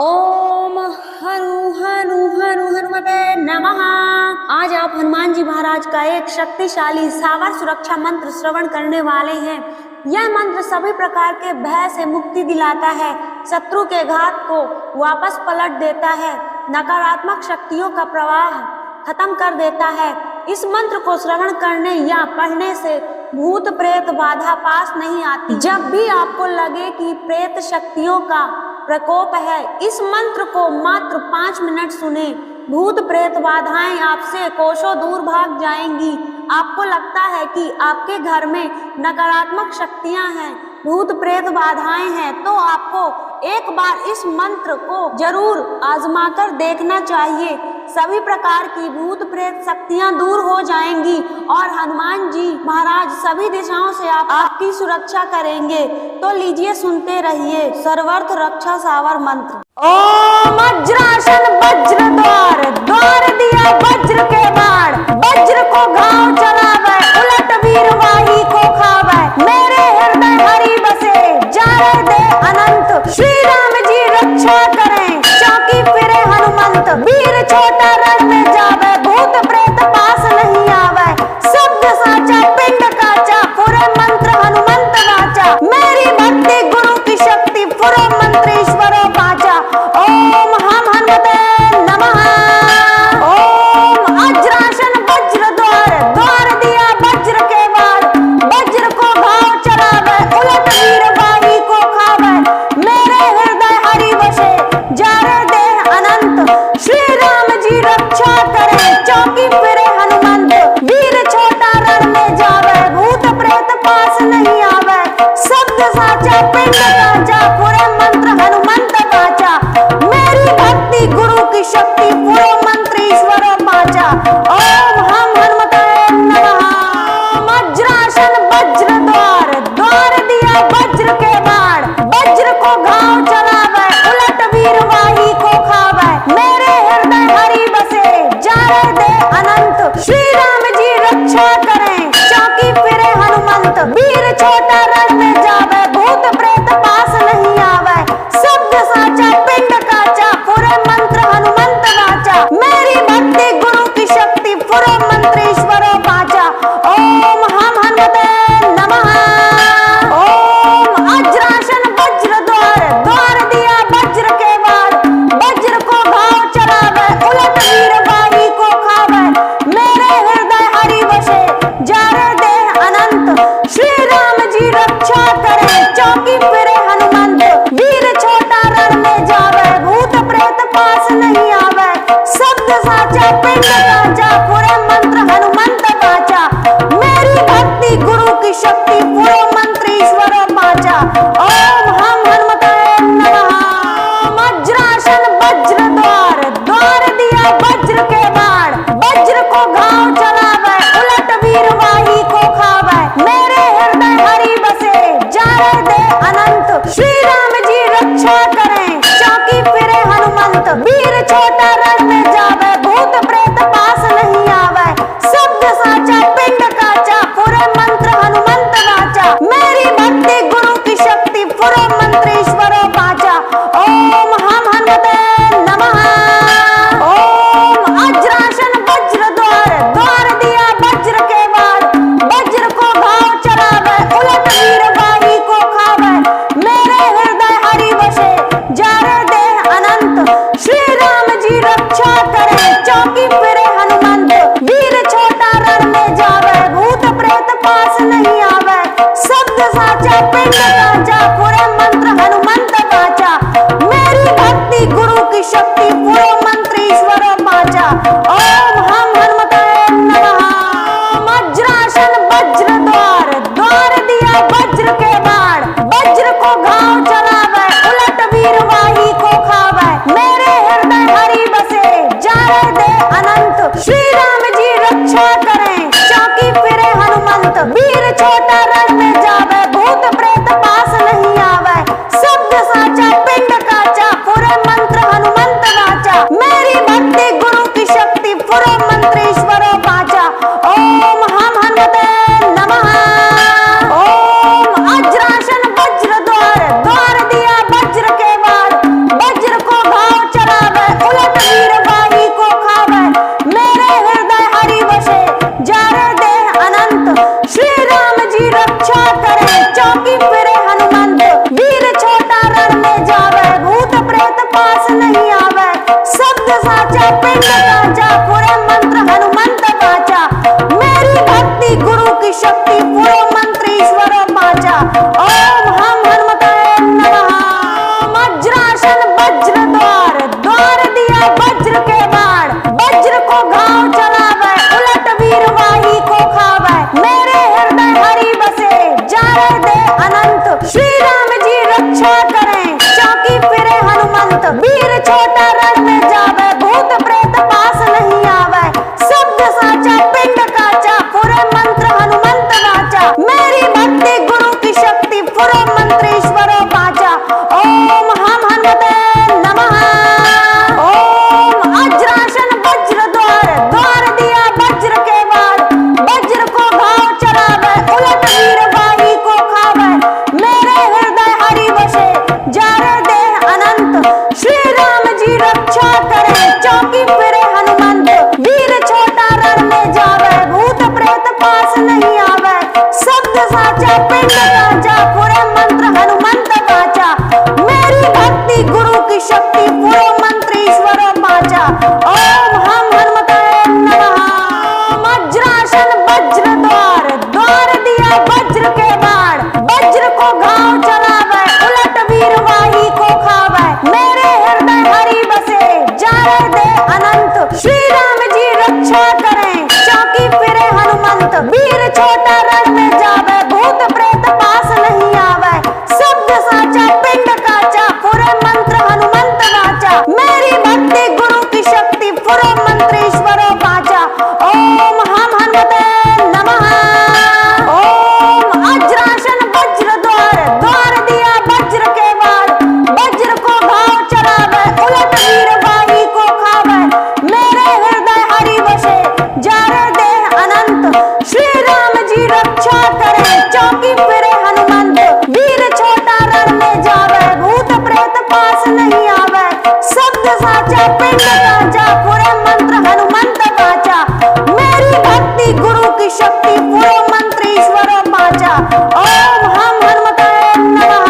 ओम हनु हनु हनु हनुमते नमः। आज आप हनुमान जी महाराज का एक शक्तिशाली सावर सुरक्षा मंत्र श्रवण करने वाले हैं। यह मंत्र सभी प्रकार के भय से मुक्ति दिलाता है, शत्रु के घात को वापस पलट देता है, नकारात्मक शक्तियों का प्रवाह खत्म कर देता है। इस मंत्र को श्रवण करने या पढ़ने से भूत प्रेत बाधा पास नहीं आती। जब भी आपको लगे कि प्रेत शक्तियों का प्रकोप है, इस मंत्र को मात्र 5 मिनट सुने। भूत प्रेत बाधाएं आपसे कोसों दूर भाग जाएंगी। आपको लगता है कि आपके घर में नकारात्मक शक्तियां हैं, भूत प्रेत बाधाएं हैं, तो आपको एक बार इस मंत्र को जरूर आजमाकर देखना चाहिए। सभी प्रकार की भूत प्रेत शक्तियां दूर हो जाएंगी और हनुमान जी महाराज सभी दिशाओं से आपकी सुरक्षा करेंगे। तो लीजिए सुनते रहिए सर्वर्थ रक्षा सावर मंत्र। ओम वज्रासन वज्र द्वार, द्वार दिया वज्र के बाण, वज्र को घाव चलावे, उलट वीरवाही को खावे, मेरे हृदय हरि बसे, जाने दे अनंत, श्री राम जी रक्षा करें, चौकी फिरे हनुमंत, वीर छोटा रण में जावे, भूत प्रेत पास नहीं आवे, शब्द साचा पिंड काचा, पूरे मंत्र हनुमंत वाचा, मेरी भक्ति गुरु की शक्ति, पूरे मंत्र ईश्वरो वाचा। ओम हम हनुमते नमः। ओम वज्रासन वज्र द्वार, द्वार दिया वज्र के बाण, वज्र को घाव चलावे, उलट वीरवाही को खावे, मेरे हृदय हरि बसे, जारे दे अनंत, श्री राम जी रक्षा करें, चौकी फिरे हनुमंत, वीर छोटा रण में जावे, भूत प्रेत पास नहीं आवे, शब्द साचा पिंड काचा, पूरे मंत्र हनुमंत वाचा, मेरी भक्ति गुरु की शक्ति, पूरे मंत्र ईश्वर वाचा। ओम हम हनुमते नमः। वज्रासन वज्र द्वार, द्वार दिया वज्र के बाण, वज्र को घाव चलावे, उलट वीरवाही को खावे, मेरे हृदय हरि बसे, जाने दे अनंत, श्री राम जी रक्षा करें, चौकी फिरे हनुमंत, वीर छोटा रण में जावे, भूत प्रेत पास नहीं आवे, शब्द साचा पिंड काचा, पूरे मंत्र हनुमंत वाचा, मेरी भक्ति गुरु की शक्ति, पूरे मंत्र ईश्वर वाचा। ओम हम हनुमते नमः। ओम वज्रासन वज्र द्वार, द्वार दिया वज्र के बाण, वज्र को घाव चलावे, उलट वीरवाही को खावे, मेरे हृदय हरि बसे, जारे दे अनंत, श्री राम जी रक्षा करें, चौकी फिरे हनुमंत, वीर छोटा रण में जावे, भूत प्रेत पास नहीं आवे, शब्द साचा पिंड काचा, पूरे मंत्र हनुमंत वाचा, मेरी भक्ति गुरु की शक्ति, पूरे मंत्र ईश्वर वाचा। ओम हम हनुमते नमः। वज्रासन वज्र द्वार, द्वार दिया वज्र के बाण, वज्र को घाव चलावे, उलट वीरवाही को खावे, मेरे हृदय हरि बसे, जाने दे अनंत, श्री राम जी रक्षा करें, चौकी फिरे हनुमंत, वीर छोटा रण में जावे, भूत प्रेत पास नहीं आवे, शब्द साचा पिंड काचा, पूरे मंत्र हनुमंत वाचा, मेरी भक्ति गुरु की शक्ति, पूरे मंत्र ईश्वर वाचा। ओम हम हनुमते नमः। ओम वज्रासन वज्र द्वार, द्वार दिया वज्र के बाण, वज्र को घाव चलावे, उलट वीरवाही को खावे, मेरे हृदय हरि बसे, जारे दे अनंत, श्री राम जी रक्षा करें, चौकी फिरे हनुमंत, वीर छोटा रण में जावे, भूत प्रेत पास नहीं आवे, शब्द साचा पिंड काचा, पूरे मंत्र हनुमंत वाचा, मेरी भक्ति गुरु की शक्ति, पूरे मंत्र ईश्वर वाचा। ओम हम हनुमते नमः। वज्रासन वज्र द्वार, द्वार दिया वज्र के बाण, वज्र को घाव चलावे, उलट वीरवाही को खावे, मेरे हृदय हरि बसे, जाने दे अनंत, श्री राम जी रक्षा करें, चौकी फिरे हनुमंत, वीर छोटा रण में जावे, भूत प्रेत पास नहीं आवे, शब्द साचा पिंड काचा, पूरे मंत्र हनुमंत वाचा, मेरी भक्ति गुरु की शक्ति, पूरे मंत्र ईश्वर वाचा। ओम हम हनुमते नमः। ओम वज्रासन वज्र द्वार, द्वार दिया वज्र के बाण, वज्र को पिंड काचा पूरे मंत्र हनुमंत वाचा, मेरी भक्ति गुरु की शक्ति पूरे मंत्र ईश्वर पाचा। ओम हम हनुमताय नमः। वज्रासन वज्र द्वार, द्वार दिया वज्र के बाण, वज्र को घाव चलावे उलट वीरवाही को खावे, मेरे हृदय हरि बसे जारे दे अनंत, श्री राम जी रक्षा करें चौकी फिरे हनुमंत, वीर छोटा रण में जावे भूत प्रेत पास नहीं आवे, शब्द साचा पिंड काचा पूरे मंत्र हनुमंत वाचा, मेरी भक्ति गुरु की शक्ति पूरे मंत्र ईश्वर पाचा। ओम हम हनुमते नमः। ओम वज्रासन वज्र द्वार, द्वार दिया वज्र के बाण, वज्र को घाव चलावे उलट वीरवाही को खावे, मेरे हृदय हरि बसे जारे दे अनंत, श्री राम जी रक्षा करें चौकी फिरे हनुमंत, वीर छोटा रण में जावे भूत प्रेत पास नहीं आवे, शब्द साचा पिंड काचा पूरे मंत्र हनुमंत वाचा, मेरी भक्ति गुरु की शक्ति पूरे मंत्र ईश्वर पाचा। ओम हम हनुमताय नमः। वज्रासन वज्र द्वार, द्वार दिया वज्र के बाण, वज्र को घाव चलावे उलट वीरवाही को खावे, मेरे हृदय हरि बसे जारे दे अनंत, श्री राम जी रक्षा करें चौकी फिरे हनुमंत, वीर छोटा रण में जावे भूत प्रेत पास नहीं आवे, शब्द साचा पिंड काचा पूरे मंत्र हनुमंत वाचा, मेरी भक्ति गुरु की शक्ति पूरे मंत्र ईश्वर पाचा। ओम हम हनुमते नमः। ओम वज्रासन वज्र द्वार, द्वार दिया वज्र के बाण, वज्र को घाव चलावे उलट वीरवाही को खावे, मेरे हृदय हरि बसे जारे दे अनंत, श्री राम जी रक्षा करें चौकी फिरे हनुमंत, वीर छोटा रण में जावे भूत प्रेत पास नहीं आवे, शब्द साचा पिंड काचा पूरे मंत्र हनुमंत वाचा, मेरी भक्ति गुरु की शक्ति पूरे मंत्र ईश्वर पाचा। ओम हम हनुमताय नमः।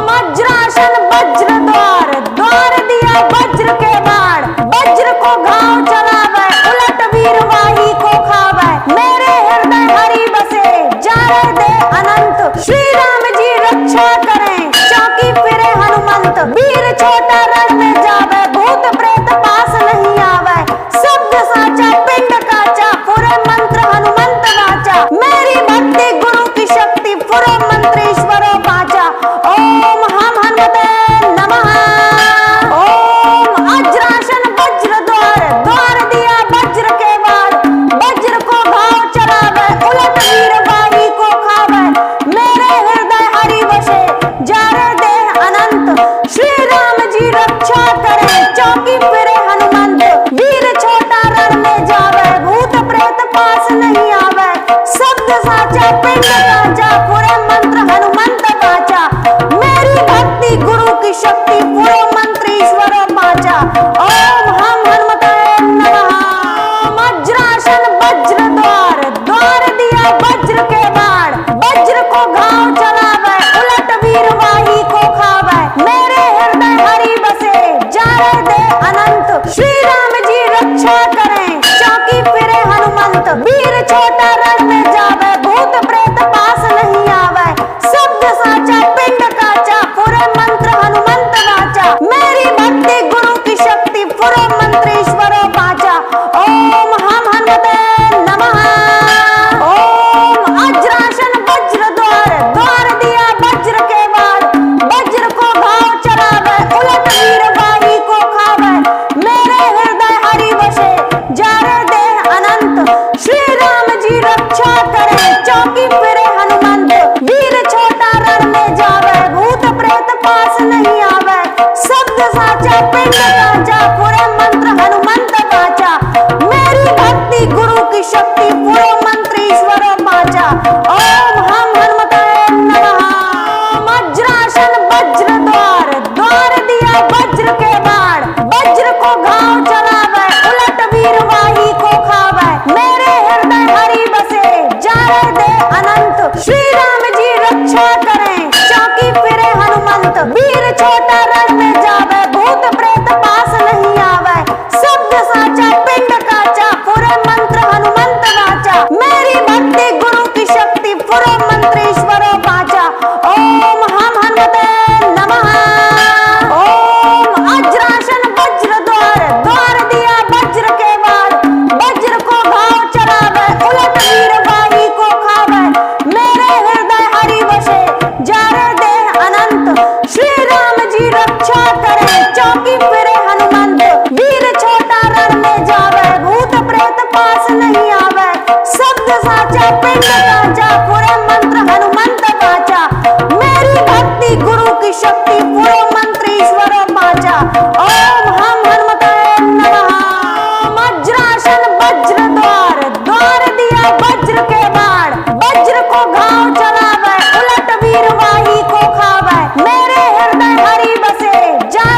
वज्रासन वज्र द्वार, द्वार दिया वज्र के बाण, वज्र को घाव चलावे उलट वीरवाही को खावे, मेरे हृदय हरि बसे जारे दे अनंत, श्री राम जी रक्षा करें चौकी फिरे हनुमंत, वीर छोटा रण में जावे भूत प्रेत पास नहीं आवे, शब्द साचा पिंड काचा पूरे मंत्र हनुमंत वाचा, मेरी भक्ति गुरु की शक्ति पूरे मंत्र ईश्वर पाचा। ओम हम हनुमते नमः। ओम वज्रासन वज्र द्वार, द्वार दिया वज्र के बाण, वज्र को घाव चलावे उलट वीरवाही को खावे, मेरे हृदय हरि बसे जारे दे अनंत, श्री राम जी रक्षा करें चौकी फिरे हनुमंत, वीर छोटा रण में जावे भूत प्रेत पास नहीं आवे, शब्द साचा पिंड काचा पूरे मंत्र हनुमंत वाचा, मेरी भक्ति गुरु की शक्ति पूरे मंत्र ईश्वर पाचा। ओम हम हनुमताय नमः। वज्रासन वज्र द्वार, द्वार दिया वज्र के बाण, वज्र को घाव चलावे उलट वीरवाही को खावे, मेरे हृदय हरि बसे जारे दे अनंत, श्री राम जी रक्षा करें चौकी फिरे हनुमंत, वीर छोटा रण में जावे भूत प्रेत पास नहीं आवे, शब्द साचा पिंड काचा पूरे मंत्र हनुमंत वाचा, मेरी भक्ति गुरु की शक्ति पूरे मंत्र ईश्वर पाचा। ओम हम हनुमते नमः। ओम वज्रासन वज्र द्वार, द्वार दिया वज्र के बाण, वज्र को घाव चलावे उलट वीरवाही को खावे, मेरे हृदय हरि बसे जारे दे अनंत, श्री राम जी रक्षा करें चौकी फिरे हनुमंत, वीर छोटा रण में जावे भूत प्रेत पास नहीं आवे, शब्द साचा पिंड काचा पूरे मंत्र हनुमंत वाचा, मेरी भक्ति गुरु की शक्ति पूरे मंत्र ईश्वर पाचा। ओम हम हनुमताय नमः। वज्रासन वज्र द्वार, द्वार दिया वज्र के बाण, वज्र को घाव चलावे उलट वीरवाही को खावे, मेरे हृदय हरि बसे जारे दे अनंत, श्री राम जी रक्षा करें चौकी फिरे हनुमंत, वीर छोटा रण में जावे भूत प्रेत पास नहीं आवे,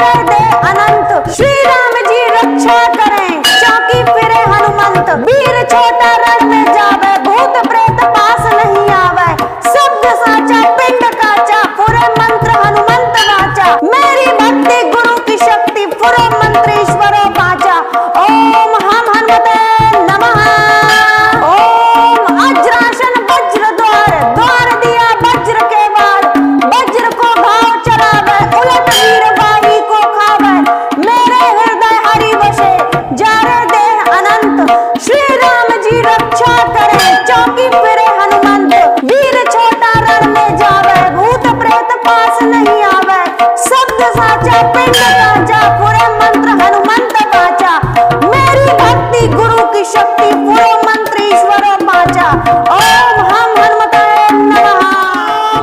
जारे दे अनंत। श्री राम जी रक्षा करें चौकी फिरे हनुमंत। वीर छोटा रण में जावे भूत प्रेत पास नहीं आवे। शब्द साचा पिंड काचा पूरे मंत्र हनुमंत वाचा। मेरी भक्ति गुरु की शक्ति पुरो मंत्र ईश्वरो वाचा। ओम हम हनुमते नमः। ओम अज्रासन वज्र द्वार द्वार दिया वज्र के वार। वज्र को घाव चलावे उलट वीर बाही को खावे। मेरे हृदय हरि बसे जारे दे अनंत। श्री राम जी रक्षा करें चौकी फिरे हनुमंत। वीर छोटा रण में जावे भूत प्रेत पास नहीं आवे। शब्द साचा पिंड काचा पूरे मंत्र हनुमंत वाचा। मेरी भक्ति गुरु की शक्ति पूरो मंत्र ईश्वरो वाचा। ओम हम हनुमते नमः।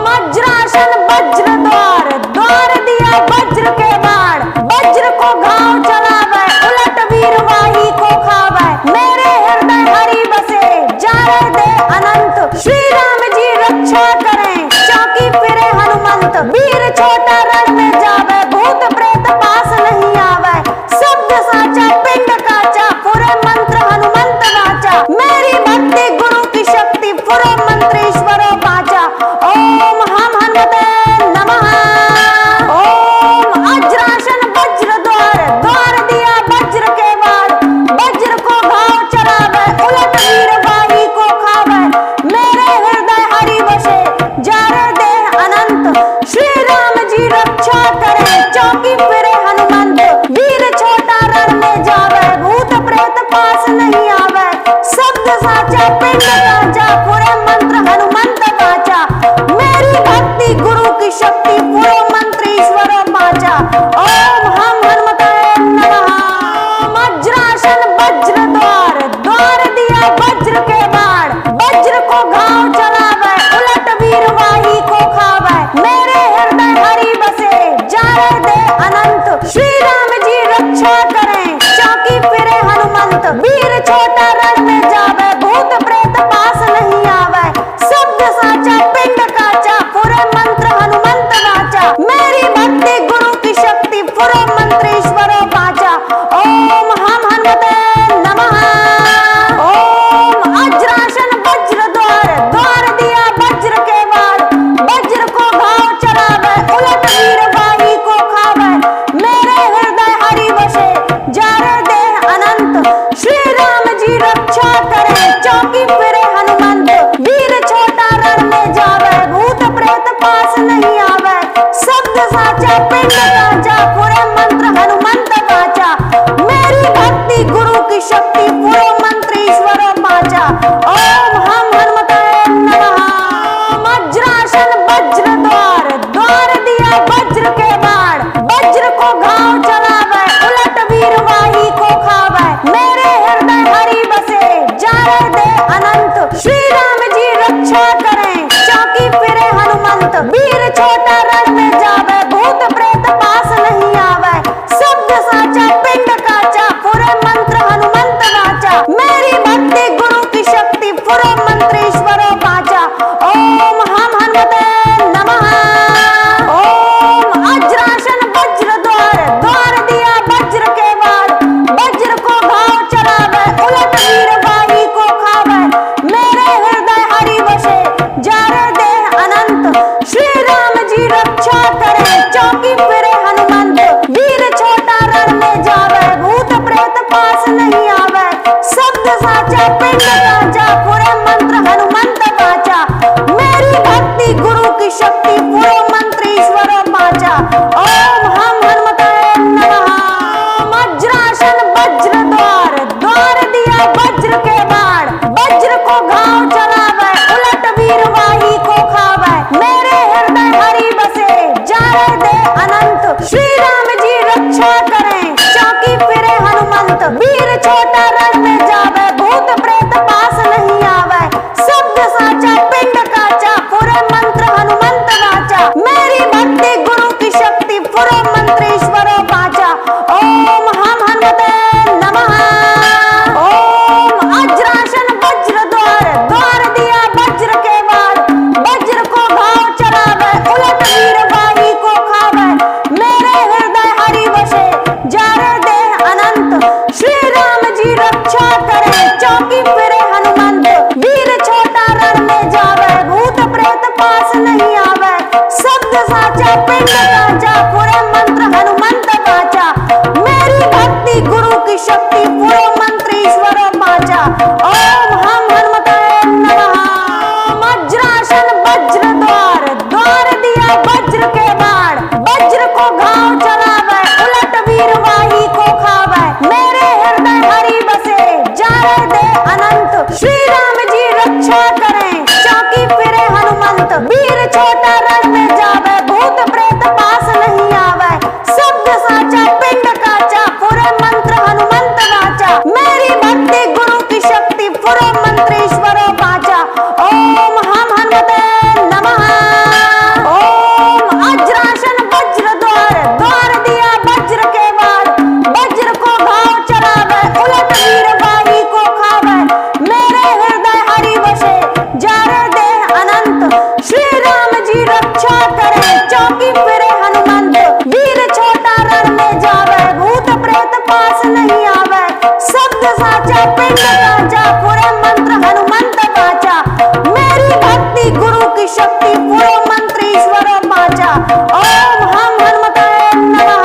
वज्रासन वज्र द्वार द्वार दिया वज्र के बाण। वज्र को घाव चलावे उलट वीर वाही को खावे। मेरे हृदय हरि बसे जारे दे अनंत। श्री राम जी रक्षा करें चौकी फिरे हनुमंत। वीर छोटा रण में जावे भूत प्रेत पास नहीं आवे। शब्द साचा पिंड काचा पूरे मंत्र हनुमंत वाचा। मेरी भक्ति गुरु की शक्ति पुरो मंत्र ईश्वरो वाचा। ओम हम हनुमते नमः। ओम अज्रासन वज्र द्वार द्वार दिया वज्र के वार। वज्र को घाव चलावे उलट वीर बाही को खावे। मेरे हृदय हरि बसे जारे दे अनंत। श्री राम जी रक्षा करें चौकी फिरे हनुमंत। वीर छोटा रण में जावे भूत प्रेत पास नहीं आवे। शब्द साचा पिंड काचा पूरे मंत्र हनुमंत वाचा। मेरी भक्ति गुरु की शक्ति पूरो मंत्र ईश्वरो वाचा। ओम हम हनुमते नमः। वज्रासन वज्र द्वार द्वार दिया वज्र के बाण। वज्र को घाव चलावे उलट वीर वाही को खावे। मेरे हृदय हरि बसे जारे दे अनंत। श्री राम जी रक्षा करें चौकी फिरे हनुमंत। वीर छोटा रण में जावे भूत प्रेत पास पिंड कांचा पूरे मंत्र हनुमंत वाचा। मेरी भक्ति गुरु की शक्ति पूरे मंत्र ईश्वर वाचा। ओम हम हनुमताय नमः।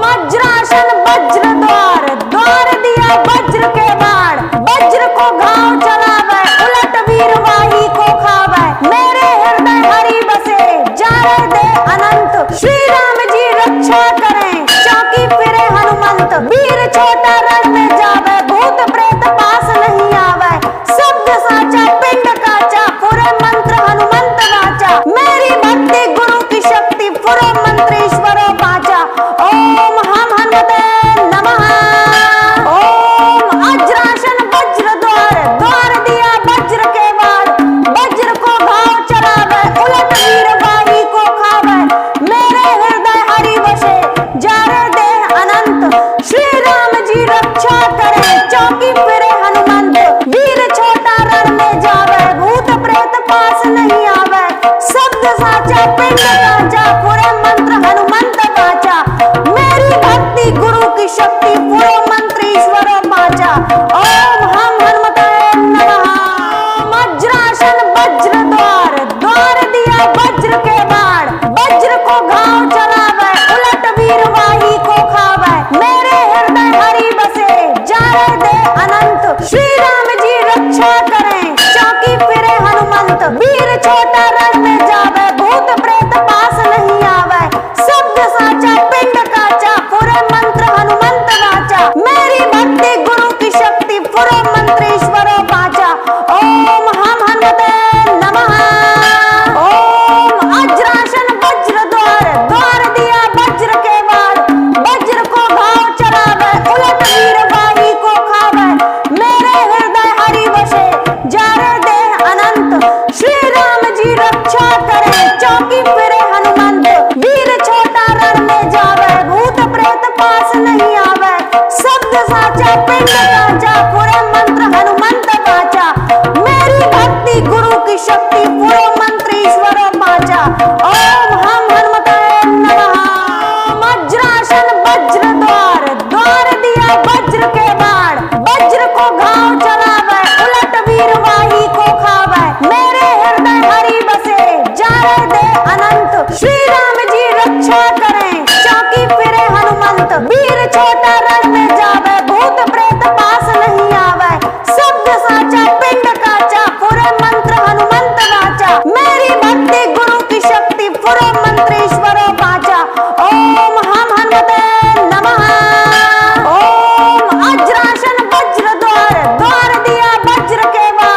वज्रासन वज्र द्वार, द्वार दिया वज्र के बाण। वज्र को घाव चलावे, उलट वीरवाही को खावे। मेरे हृदय हरि बसे, जाने दे अनंत। श्री राम जी रक्षा करें, चौकी फिरे हनुमंत। वीर छोटा रण में जावे, भूत प्रेत पास नहीं आवे। शब्द साचा पिंड काचा, पूरे मंत्र हनुमंत वाचा। मेरी भक्ति गुरु की शक्ति पूरे मंत्र ईश्वर वाचा। ओम हम हनुमते नमः। ओम वज्रासन वज्र द्वार, द्वार दिया वज्र के बाण। वज्र को घाव चलावे, उलट वीरवाही को खावे। मेरे हृदय हरि बसे, जारे दे अनंत। श्री राम जी रक्षा करें, चौकी फिरे हनुमंत। वीर छोटा रण में जावे, भूत प्रेत पास नहीं आवे। शब्द साचा पिंड कांचा, पूरे मंत्र हनुमंत वाचा। मेरी भक्ति गुरु की शक्ति पूरे मंत्र ईश्वर वाचा। ओम हम हनुमताय नमः। वज्रासन वज्र द्वार, द्वार दिया वज्र के बाण। वज्र को घाव चलावे, उलट वीरवाही को खावे। मेरे हृदय हरि बसे, जाने दे अनंत। श्री राम जी रक्षा करें, चौकी फिरे हनुमंत। वीर छोटा रण में जावे, भूत प्रेत पास नहीं आवे। शब्द साचा पिंड काचा, पूरे मंत्र हनुमंत वाचा। मेरी भक्ति गुरु की शक्ति पूरे मंत्र ईश्वर वाचा। ओम हम हनुमते नमः। ओम वज्रासन वज्र द्वार, द्वार दिया वज्र के बाण। वज्र को घाव चलावे, उलट वीरवाही को खावे। मेरे हृदय हरि बसे, जारे दे अनंत। श्री राम जी रक्षा करें, चौकी फिरे हनुमंत। वीर छोटा रण में जावे, भूत प्रेत पास नहीं आवे। शब्द साचा पिंड कांचा, पूरे मंत्र हनुमंत वाचा। मेरी भक्ति गुरु की शक्ति पूरे मंत्र ईश्वर वाचा। ओम हम हनुमताय नमः। वज्रासन वज्र द्वार, द्वार दिया वज्र के बाण। वज्र को घाव चलावे, उलट वीरवाही को खावे। मेरे हृदय हरि बसे, जाने दे अनंत। श्री राम जी रक्षा करें, चौकी फिरे हनुमंत। वीर छोटा रण में जावे, भूत प्रेत पास नहीं आवे। शब्द साचा पिंड काचा, पूरे मंत्र हनुमंत वाचा। मेरी भक्ति गुरु की शक्ति पूरे मंत्र ईश्वर वाचा। ओम हम हनुमते नमः। ओम वज्रासन वज्र द्वार, द्वार दिया वज्र के बाण।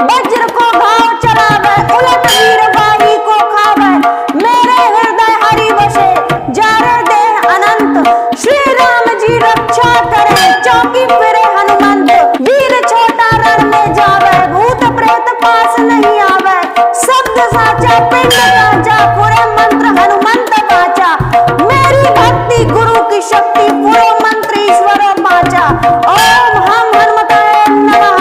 वज्र को घाव चलावे, उलट वीरवाही को खावे। मेरे हृदय हरि बसे, जारे दे अनंत। श्री राम जी रक्षा करें, चौकी फिरे हनुमंत। वीर छोटा रण में जावे, भूत प्रेत पास नहीं आवे। शब्द साचा पिंड कांचा, पूरे मंत्र हनुमंत वाचा। मेरी भक्ति गुरु की शक्ति पूरे मंत्र ईश्वर वाचा। ओम हम हनुमताय नमः।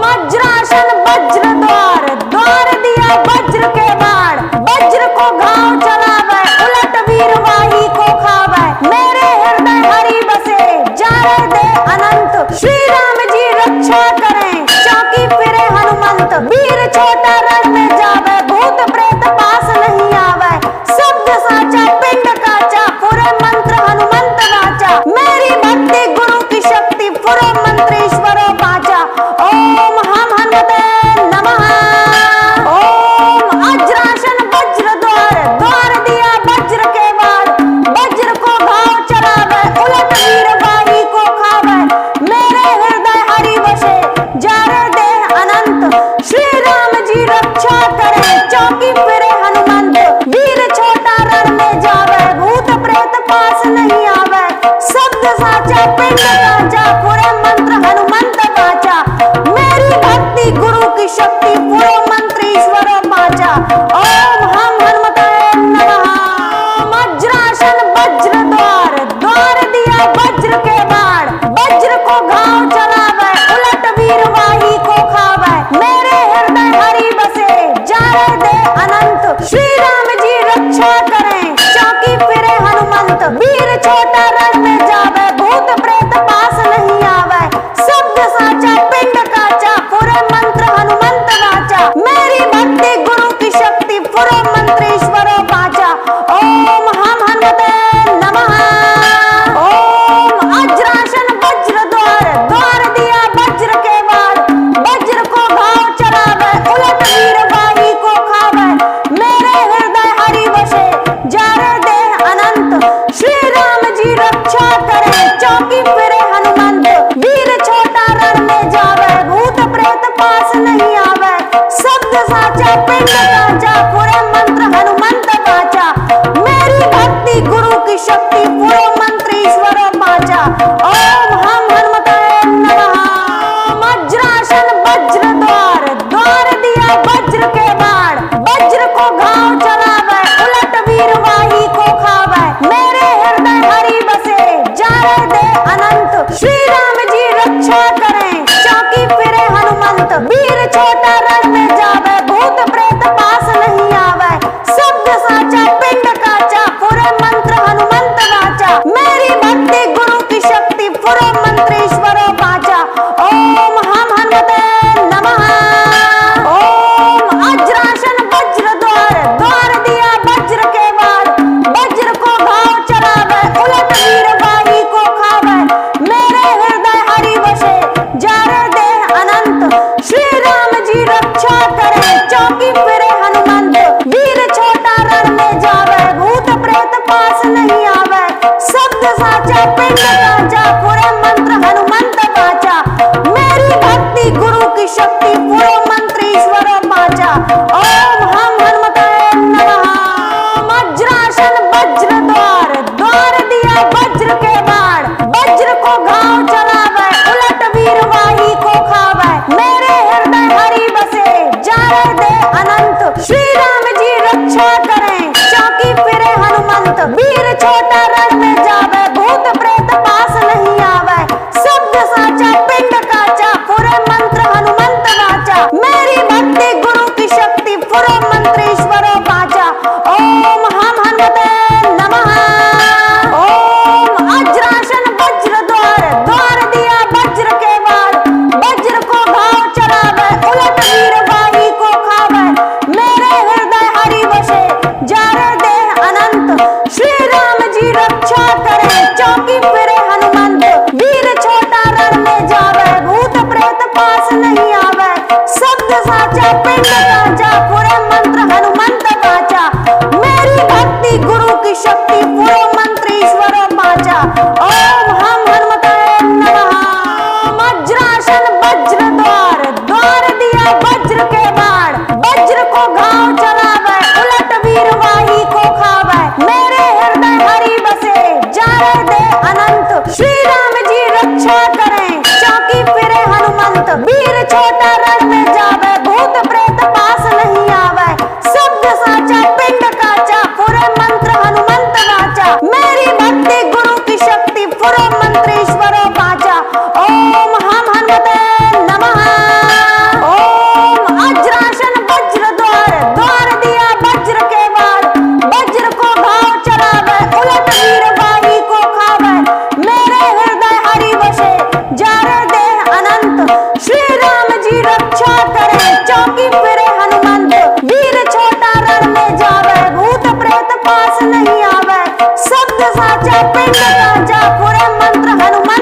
वज्रासन वज्र द्वार, द्वार दिया वज्र के बाण। वज्र को घाव चलावे, उलट वीरवाही को खावे। मेरे हृदय हरि बसे, जाने दे अनंत। श्री राम जी रक्षा करें, चौकी फिरे हनुमंत। वीर छोटा रण में जावे, भूत प्रेत पास नहीं आवे। शब्द साचा पिंड काचा, पूरे मंत्र हनुमंत वाचा। मेरी भक्ति गुरु की शक्ति पूरे मंत्र ईश्वर वाचा। ओम हम हनुमते नमः। ओम वज्रासन वज्र द्वार, द्वार दिया वज्र के बाण। वज्र को घाव चलावे, उलट वीरवाही को खावे। मेरे हृदय हरि बसे, जारे दे अनंत। श्री राम जी रक्षा करें, चौकी फिरे हनुमंत। वीर छोटा रण में जावे, भूत प्रेत पास नहीं आवे। शब्द साचा पिंड कांचा, पूरे मंत्र हनुमंत वाचा। मेरी भक्ति गुरु की शक्ति पूरे मंत्र ईश्वर वाचा। ओम हम हनुमताय नमः। वज्रासन वज्र द्वार, द्वार दिया वज्र के बाण। वज्र को घाव चलावे, उलट वीरवाही को खावे। मेरे हृदय हरि बसे, जाने दे अनंत। श्री राम जी रक्षा करें, चौकी फिरे हनुमंत। वीर छोटा रण में जावे, भूत प्रेत पास नहीं आवे। साचा पिंड काचा, पूरे मंत्र हनुमंत वाचा, मेरी भक्ति गुरु की शक्ति, पूरे मंत्र ईश्वर पाचा। ओम हम हनुमताय नमः। वज्रासन वज्र द्वार, द्वार दिया वज्र के बाण, वज्र को घाव चलावे, उलट वीरवाही को खावे, मेरे हृदय हरि बसे, जारे दे अनंत, श्री राम जी रक्षा करें, चौकी फिरे हनुमंत, वीर छोटा रण में जावे, भूत प्रेत पास नहीं आवे, शब्द साचा पिंड काचा, पूरे मंत्र हनुमंत वाचा, मेरी भक्ति गुरु की शक्ति, पूरे मंत्र ईश्वर पाचा। ओम हम हनुमते नमः। ओम वज्रासन वज्र द्वार, द्वार दिया वज्र के बाण, वज्र को घाव चलावे, उलट वीरवाही को खावे, मेरे हृदय हरि बसे, जारे दे अनंत, श्री राम जी रक्षा करें, चौकी फिरे हनुमंत, वीर छोटा रण में जावे, भूत प्रेत पास नहीं आवे, शब्द साचा पिंड काचा, पूरे मंत्र हनुमंत वाचा, मेरी भक्ति गुरु की शक्ति, पूरे मंत्र ईश्वर पाचा। ओम हम हनुमताय नमः। वज्रासन वज्र द्वार, द्वार दिया वज्र के बाण, वज्र को घाव चलावे, उलट वीरवाही को खावे, मेरे हृदय हरि बसे, जारे दे अनंत, श्री राम जी रक्षा करें, चौकी फिरे हनुमंत, वीर छोटा रण में जावे, भूत प्रेत पास नहीं आवे, शब्द साचा पिंड काचा, पूरे मंत्र हनुमंत वाचा, मेरी भक्ति गुरु की शक्ति, पूरे मंत्र ईश्वर पाचा। ओम हम हनुमते नमः। ओम वज्रासन वज्र द्वार, द्वार दिया वज्र के बाण, वज्र को घाव चलावे, उलट वीरवाही को खावे, मेरे हृदय हरि बसे, जारे दे अनंत, श्री राम जी रक्षा करें, चौकी फिरे हनुमंत, वीर छोटा रण में जावे, भूत प्रेत पास नहीं आवे, शब्द साचा पिंड काचा, पूरे मंत्र हनुमंत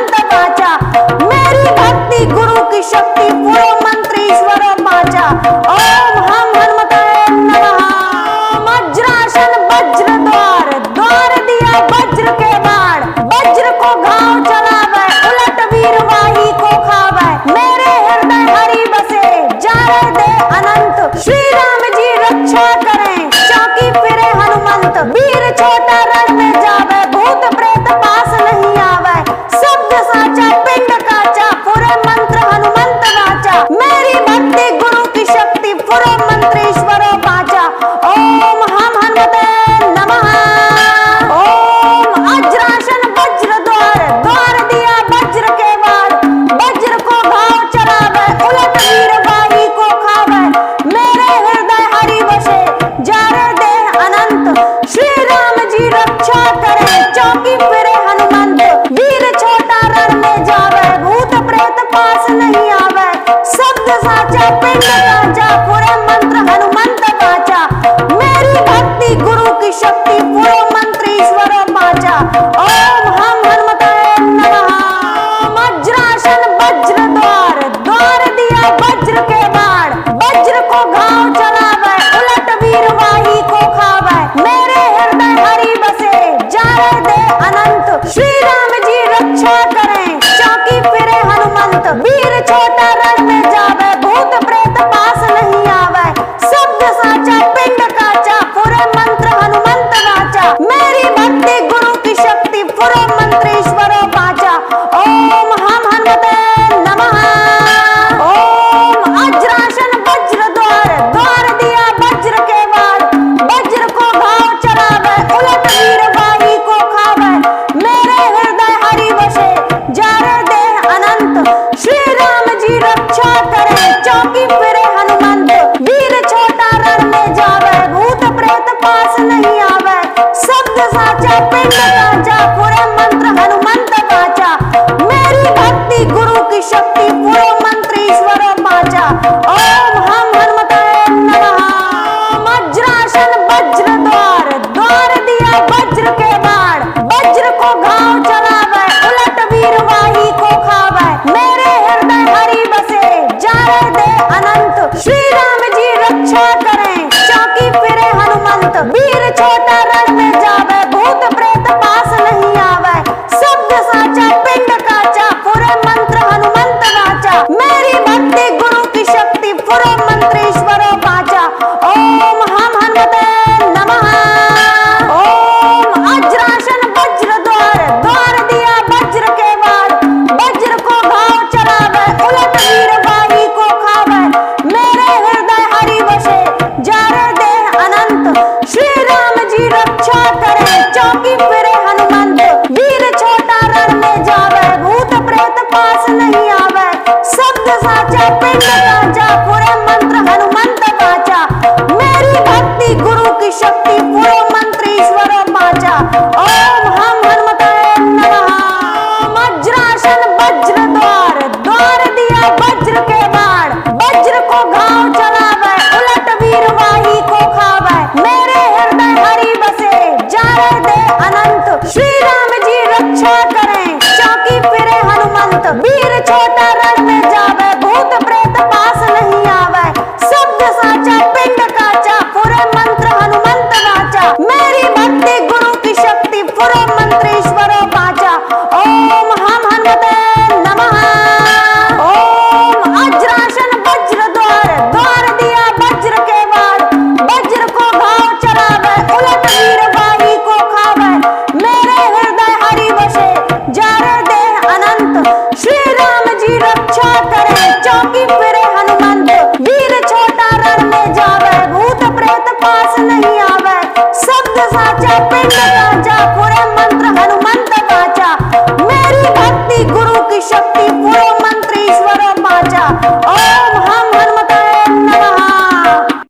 वीर छोटा